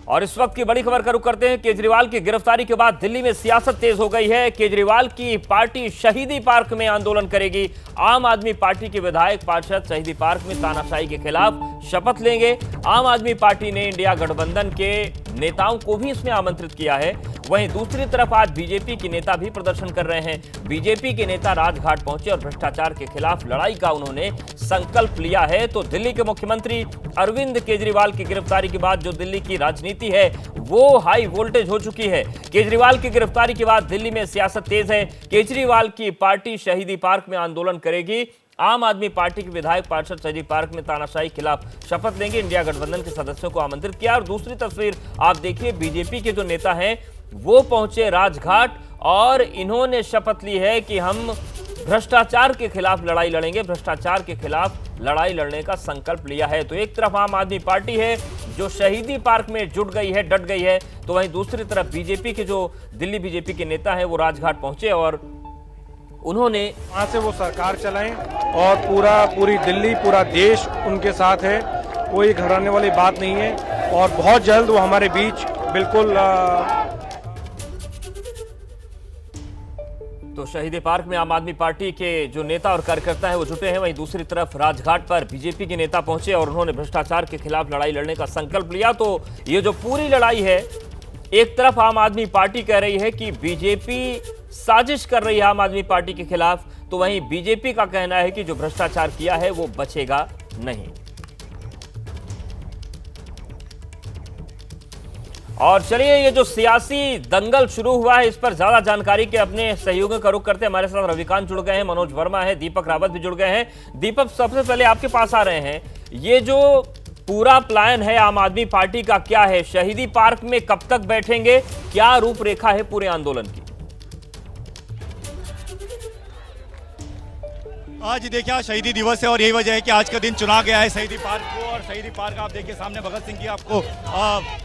और इस वक्त की बड़ी खबर का रुख करते हैं। केजरीवाल की गिरफ्तारी के बाद दिल्ली में सियासत तेज हो गई है। केजरीवाल की पार्टी शहीदी पार्क में आंदोलन करेगी। आम आदमी पार्टी के विधायक पार्षद शहीदी पार्क में तानाशाही के खिलाफ शपथ लेंगे। आम आदमी पार्टी ने इंडिया गठबंधन के नेताओं को भी इसमें आमंत्रित किया है। वहीं दूसरी तरफ आज बीजेपी के नेता भी प्रदर्शन कर रहे हैं। बीजेपी के नेता राजघाट पहुंचे और भ्रष्टाचार के खिलाफ लड़ाई का उन्होंने संकल्प लिया है। तो दिल्ली के मुख्यमंत्री अरविंद केजरीवाल की गिरफ्तारी के बाद जो दिल्ली की राजनीति है वो हाई वोल्टेज हो चुकी है। केजरीवाल की गिरफ्तारी के बाद दिल्ली में सियासत तेज है। केजरीवाल की पार्टी शहीदी पार्क में आंदोलन करेगी। आम आदमी पार्टी के विधायक पार्षद शहीदी पार्क में तानाशाही के खिलाफ शपथ लेंगे। इंडिया गठबंधन के सदस्यों को आमंत्रित किया। और दूसरी तस्वीर आप देखिए, बीजेपी के जो नेता हैं वो पहुंचे राजघाट और इन्होंने शपथ ली है कि हम भ्रष्टाचार के खिलाफ लड़ाई लड़ेंगे। भ्रष्टाचार के खिलाफ लड़ाई लड़ने का संकल्प लिया है। तो एक तरफ आम आदमी पार्टी है जो शहीदी पार्क में जुट गई है, डट गई है, तो वहीं दूसरी तरफ बीजेपी के जो दिल्ली बीजेपी के नेता हैं वो राजघाट पहुंचे और उन्होंने वहाँ से वो सरकार चलाएं और पूरी दिल्ली, पूरा देश उनके साथ है। कोई घबराने वाली बात नहीं है और बहुत जल्द वो हमारे बीच बिल्कुल। तो शहीदी पार्क में आम आदमी पार्टी के जो नेता और कार्यकर्ता हैं वो जुटे हैं। वहीं दूसरी तरफ राजघाट पर बीजेपी के नेता पहुंचे और उन्होंने भ्रष्टाचार के खिलाफ लड़ाई लड़ने का संकल्प लिया। तो ये जो पूरी लड़ाई है, एक तरफ आम आदमी पार्टी कह रही है कि बीजेपी साजिश कर रही है आम आदमी पार्टी के खिलाफ, तो वहीं बीजेपी का कहना है कि जो भ्रष्टाचार किया है वो बचेगा नहीं। और चलिए, ये जो सियासी दंगल शुरू हुआ है इस पर ज्यादा जानकारी के अपने सहयोगियों का रुख करते हैं। हमारे साथ रविकांत जुड़ गए हैं, मनोज वर्मा है, दीपक रावत भी जुड़ गए हैं। दीपक, सबसे पहले आपके पास आ रहे हैं, ये जो पूरा प्लान है आम आदमी पार्टी का क्या है? शहीदी पार्क में कब तक बैठेंगे? क्या रूपरेखा है पूरे आंदोलन की? आज देखिए, आज शहीदी दिवस है और यही वजह है कि आज का दिन चुना गया है शहीदी पार्क को। और शहीदी पार्क आप देखिए सामने भगत सिंह की आपको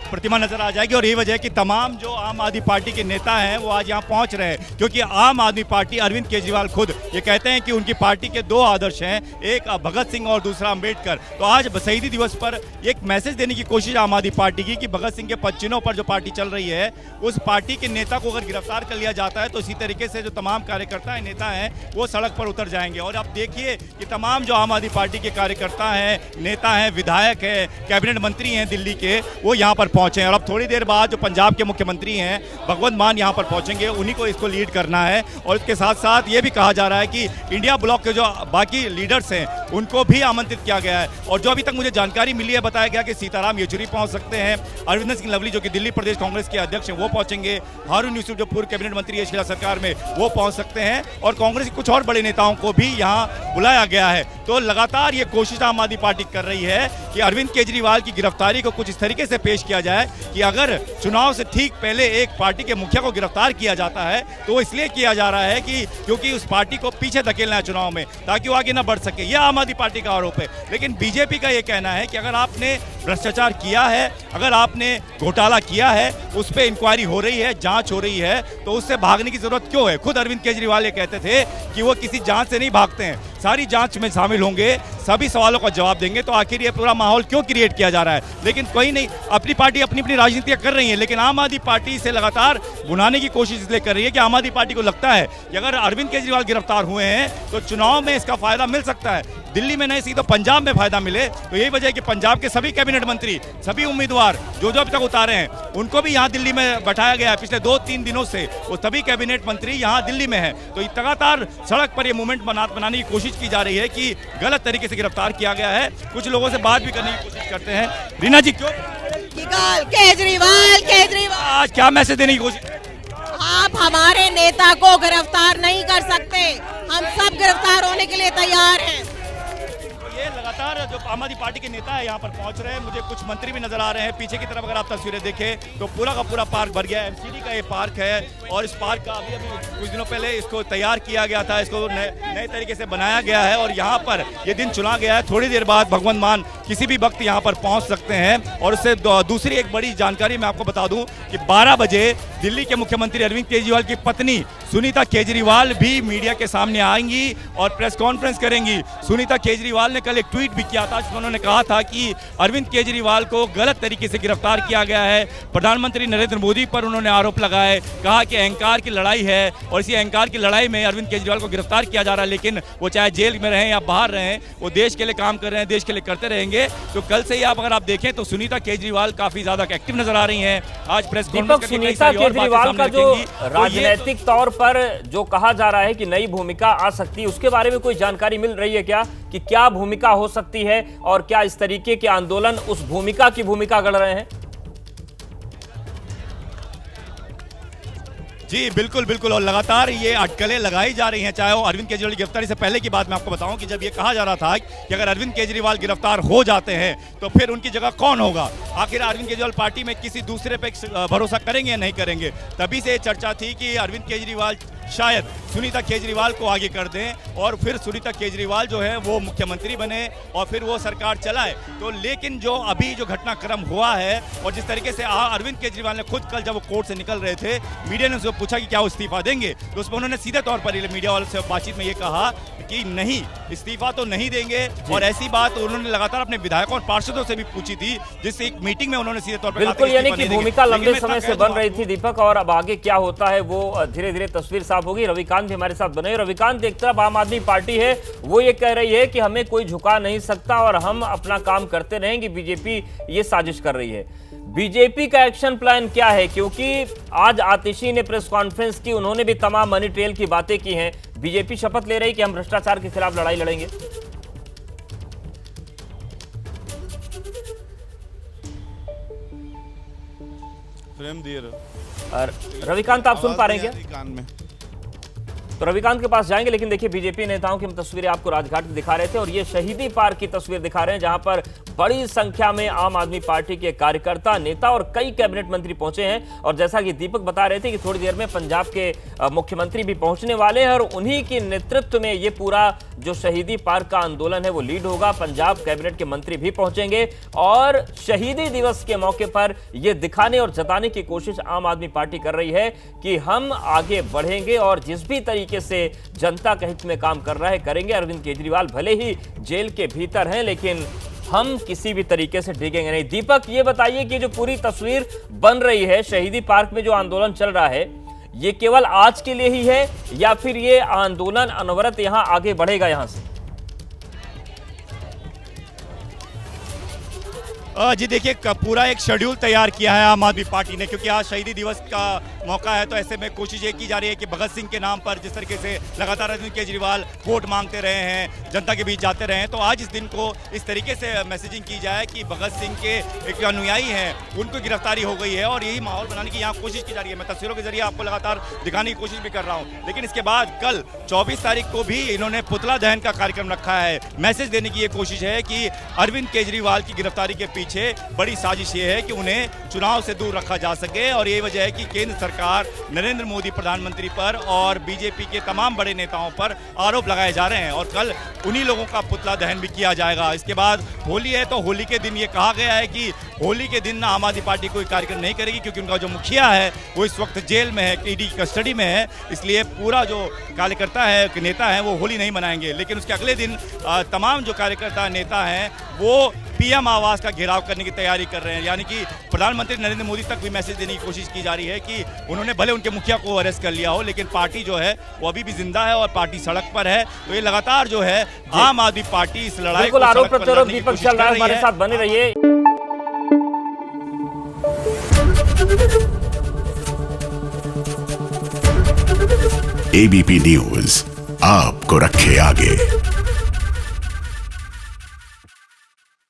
प्रतिमा नजर आ जाएगी। और यही वजह है कि तमाम जो आम आदमी पार्टी के नेता हैं वो आज यहाँ पहुँच रहे हैं, क्योंकि आम आदमी पार्टी, अरविंद केजरीवाल खुद ये कहते हैं कि उनकी पार्टी के दो आदर्श हैं, एक भगत सिंह और दूसरा अम्बेडकर। तो आज शहीदी दिवस पर एक मैसेज देने की कोशिश आम आदमी पार्टी की कि भगत सिंह के पदचिन्हों पर जो पार्टी चल रही है उस पार्टी के नेता को अगर गिरफ्तार कर लिया जाता है तो इसी तरीके से जो तमाम कार्यकर्ता हैं, नेता हैं, वो सड़क पर उतर जाएंगे। और आप देखिए कि तमाम जो आम आदमी पार्टी के कार्यकर्ता हैं, नेता हैं, विधायक हैं, कैबिनेट मंत्री हैं दिल्ली के, वो यहाँ पर पहुंचे हैं। और अब थोड़ी देर बाद जो पंजाब के मुख्यमंत्री हैं भगवंत मान यहाँ पर पहुंचेंगे, उन्हीं को इसको लीड करना है। और इसके साथ साथ ये भी कहा जा रहा है कि इंडिया ब्लॉक के जो बाकी लीडर्स हैं उनको भी आमंत्रित किया गया है। और जो अभी तक मुझे जानकारी मिली है, बताया गया कि सीताराम येचुरी पहुंच सकते हैं, अरविंद सिंह लवली जो कि दिल्ली प्रदेश कांग्रेस के अध्यक्ष हैं वो पहुंचेंगे, हारून यूसुफ जो पूर्व कैबिनेट मंत्री है शीला सरकार में वो पहुंच सकते हैं, और कांग्रेस के कुछ और बड़े नेताओं को भी यहाँ बुलाया गया है। तो लगातार ये कोशिश आम आदमी पार्टी कर रही है कि अरविंद केजरीवाल की गिरफ्तारी को कुछ इस तरीके से पेश किया जाए कि अगर चुनाव से ठीक पहले एक पार्टी के मुखिया को गिरफ्तार किया जाता है तो वो इसलिए किया जा रहा है कि क्योंकि उस पार्टी को पीछे धकेलना है चुनाव में, ताकि वो आगे ना बढ़ सके। यह आम आदमी पार्टी का आरोप है। लेकिन बीजेपी का ये कहना है कि अगर आपने भ्रष्टाचार किया है, अगर आपने घोटाला किया है, उस पर इंक्वायरी हो रही है, जांच हो रही है, तो उससे भागने की जरूरत क्यों है? खुद अरविंद केजरीवाल ये कहते थे कि वो किसी जांच से नहीं भागते हैं, सारी जांच में शामिल होंगे, सभी सवालों का जवाब देंगे। तो आखिर ये पूरा माहौल क्यों क्रिएट किया जा रहा है? लेकिन कोई नहीं, अपनी पार्टी अपनी अपनी राजनीतियां कर रही है, लेकिन आम आदमी पार्टी इसे लगातार भुनाने की कोशिश इसलिए कर रही है कि आम आदमी पार्टी को लगता है कि अगर अरविंद केजरीवाल गिरफ्तार हुए हैं तो चुनाव में इसका फायदा मिल सकता है। दिल्ली में नहीं, सीधे पंजाब में फायदा मिले। तो यही वजह है कि पंजाब के सभी कैबिनेट मंत्री, सभी उम्मीदवार जो अभी तक उतारे हैं, उनको भी यहाँ दिल्ली में बैठाया गया है। पिछले 2-3 दिनों से वो सभी कैबिनेट मंत्री यहाँ दिल्ली में है। तो लगातार सड़क पर ये मूवमेंट बनाने की कोशिश की जा रही है कि गलत तरीके से गिरफ्तार किया गया है। कुछ लोगों से बात भी करने की कोशिश करते हैं। रीना जी, क्यों केजरीवाल आज क्या मैसेज देने की कोशिश? आप हमारे नेता को गिरफ्तार नहीं कर सकते, हम सब गिरफ्तार होने के लिए तैयार हैं। ये लगातार जो आम आदमी पार्टी के नेता है यहाँ पर पहुंच रहे हैं। मुझे कुछ मंत्री भी नजर आ रहे हैं। पीछे की तरफ अगर आप तस्वीरें देखें तो पूरा का पूरा पार्क भर गया है। एमसीडी का ये पार्क है, और इस पार्क का अभी कुछ दिनों पहले इसको तैयार किया गया था, इसको नए तरीके से बनाया गया है और यहाँ पर ये दिन चुना गया है। थोड़ी देर बाद भगवंत मान किसी भी वक्त यहाँ पर पहुँच सकते हैं। और उससे दूसरी एक बड़ी जानकारी मैं आपको बता दूं कि 12 बजे दिल्ली के मुख्यमंत्री अरविंद केजरीवाल की पत्नी सुनीता केजरीवाल भी मीडिया के सामने आएंगी और प्रेस कॉन्फ्रेंस करेंगी। सुनीता केजरीवाल ने कल एक ट्वीट भी किया था जिसमें उन्होंने कहा था कि अरविंद केजरीवाल को गलत तरीके से गिरफ्तार किया गया है। प्रधानमंत्री नरेंद्र मोदी पर उन्होंने आरोप लगाए, कहा कि अहंकार की लड़ाई है और इसी अहंकार की लड़ाई में अरविंद केजरीवाल को गिरफ्तार किया जा रहा है। लेकिन वो चाहे जेल में रहें या बाहर रहें, वो देश के लिए काम कर रहे हैं, देश के लिए करते रहेंगे। तो कल से ही अगर आप देखें तो सुनीता केजरीवाल काफी ज्यादा एक्टिव नजर आ रही हैं। आज प्रेस कॉन्फ्रेंस करके सुनीता केजरीवाल का जो राजनीतिक तौर पर जो कहा जा रहा है कि नई भूमिका आ सकती है, उसके बारे में कोई जानकारी मिल रही है क्या कि क्या भूमिका हो सकती है और क्या इस तरीके के आंदोलन उस भूमिका की भूमिका गढ़ रहे हैं? जी बिल्कुल बिल्कुल, और लगातार ये अटकलें लगाई जा रही हैं। चाहे वो अरविंद केजरीवाल की गिरफ्तारी से पहले की बात मैं आपको बताऊं कि जब ये कहा जा रहा था कि अगर अरविंद केजरीवाल गिरफ्तार हो जाते हैं तो फिर उनकी जगह कौन होगा, आखिर अरविंद केजरीवाल पार्टी में किसी दूसरे पे भरोसा करेंगे या नहीं करेंगे। तभी से ये चर्चा थी कि अरविंद केजरीवाल शायद सुनीता केजरीवाल को आगे कर दें और फिर सुनीता केजरीवाल जो है वो मुख्यमंत्री बने और फिर वो सरकार चलाए। तो लेकिन जो अभी जो घटनाक्रम हुआ है और जिस तरीके से अरविंद केजरीवाल ने खुद कल जब वो कोर्ट से निकल रहे थे, मीडिया ने उनसे पूछा कि क्या वो इस्तीफा देंगे, तो उसमें उन्होंने सीधे तौर पर मीडिया वालों से बातचीत में ये कहा कि नहीं, इस्तीफा तो नहीं देंगे। और ऐसी बात उन्होंने लगातार अपने विधायकों और पार्षदों से भी पूछी थी, जिससे एक मीटिंग में उन्होंने सीधे तौर पर बिल्कुल, यानी कि भूमिका लंबे समय से बन रही थी दीपक, और अब आगे क्या होता है वो धीरे धीरे तस्वीर साफ होगी। रविकांत भी हमारे साथ बने। रविकांत, एक तरफ आम आदमी पार्टी है, वो ये कह रही है कि हमें कोई झुका नहीं सकता और हम अपना काम करते रहेंगे, बीजेपी ये साजिश कर रही है। बीजेपी का एक्शन प्लान क्या है? क्योंकि आज आतिशी ने प्रेस कॉन्फ्रेंस की, उन्होंने भी तमाम मनी ट्रेल की बातें की हैं। बीजेपी शपथ ले रही कि हम भ्रष्टाचार के खिलाफ लड़ाई लड़ेंगे। और रविकांत, आप सुन पा रहे हैं क्या? तो रविकांत के पास जाएंगे, लेकिन देखिए बीजेपी नेताओं की हम तस्वीरें आपको राजघाट की दिखा रहे थे और ये शहीदी पार्क की तस्वीर दिखा रहे हैं जहां पर बड़ी संख्या में आम आदमी पार्टी के कार्यकर्ता, नेता और कई कैबिनेट मंत्री पहुंचे हैं। और जैसा कि दीपक बता रहे थे कि थोड़ी देर में पंजाब के मुख्यमंत्री भी पहुंचने वाले हैं और उन्हीं के नेतृत्व में ये पूरा जो शहीदी पार्क का आंदोलन है वो लीड होगा। पंजाब कैबिनेट के मंत्री भी पहुंचेंगे और शहीदी दिवस के मौके पर यह दिखाने और जताने की कोशिश आम आदमी पार्टी कर रही है कि हम आगे बढ़ेंगे और जिस भी तरीके से जनता के हित में काम कर रहा है करेंगे। अरविंद केजरीवाल भले ही जेल के भीतर हैं, लेकिन हम किसी भी तरीके से डिगेंगे नहीं। दीपक, ये बताइए कि जो पूरी तस्वीर बन रही है शहीदी पार्क में, जो आंदोलन चल रहा है, ये केवल आज के लिए ही है या फिर ये आंदोलन अनवरत यहां आगे बढ़ेगा यहां से? जी देखिए, पूरा एक शेड्यूल तैयार किया है आम आदमी पार्टी ने, क्योंकि आज शहीदी दिवस का मौका है। तो ऐसे में कोशिश ये की जा रही है कि भगत सिंह के नाम पर जिस तरीके से लगातार अरविंद केजरीवाल वोट मांगते रहे हैं, जनता के बीच जाते रहे हैं, तो आज इस दिन को इस तरीके से मैसेजिंग की जाए कि भगत सिंह के एक अनुयायी हैं उनको गिरफ्तारी हो गई है और यही माहौल बनाने की यहाँ कोशिश की जा रही है। मैं तस्वीरों के जरिए आपको लगातार दिखाने की कोशिश भी कर रहा हूँ। लेकिन इसके बाद कल 24 तारीख को भी इन्होंने पुतला दहन का कार्यक्रम रखा है। मैसेज देने की ये कोशिश है कि अरविंद केजरीवाल की गिरफ्तारी के पीछे बड़ी साजिश ये है कि उन्हें चुनाव से दूर रखा जा सके और यही वजह है कि केंद्र सरकार नरेंद्र मोदी प्रधानमंत्री पर और बीजेपी के तमाम बड़े नेताओं पर आरोप लगाए जा रहे हैं और कल उन्हीं लोगों का पुतला दहन भी किया जाएगा। इसके बाद होली है, तो होली के दिन ये कहा गया है कि होली के दिन आम आदमी पार्टी कोई कार्यक्रम नहीं करेगी, क्योंकि उनका जो मुखिया है वो इस वक्त जेल में है, ईडी कस्टडी में है, इसलिए पूरा जो कार्यकर्ता है, नेता है, वो होली नहीं मनाएंगे। लेकिन उसके अगले दिन तमाम जो कार्यकर्ता नेता हैं वो पीएम आवास का घेराव करने की तैयारी कर रहे हैं। यानी कि प्रधानमंत्री नरेंद्र मोदी तक भी मैसेज देने की कोशिश की जा रही है कि उन्होंने भले उनके मुखिया को अरेस्ट कर लिया हो, लेकिन पार्टी जो है वो अभी भी जिंदा है और पार्टी सड़क पर है। तो ये लगातार जो है आम आदमी पार्टी इस लड़ाई को आरोप प्रत्यारोप दीपक चल रहा है। हमारे साथ बने रहिए। एबीपी न्यूज आपको रखे आगे।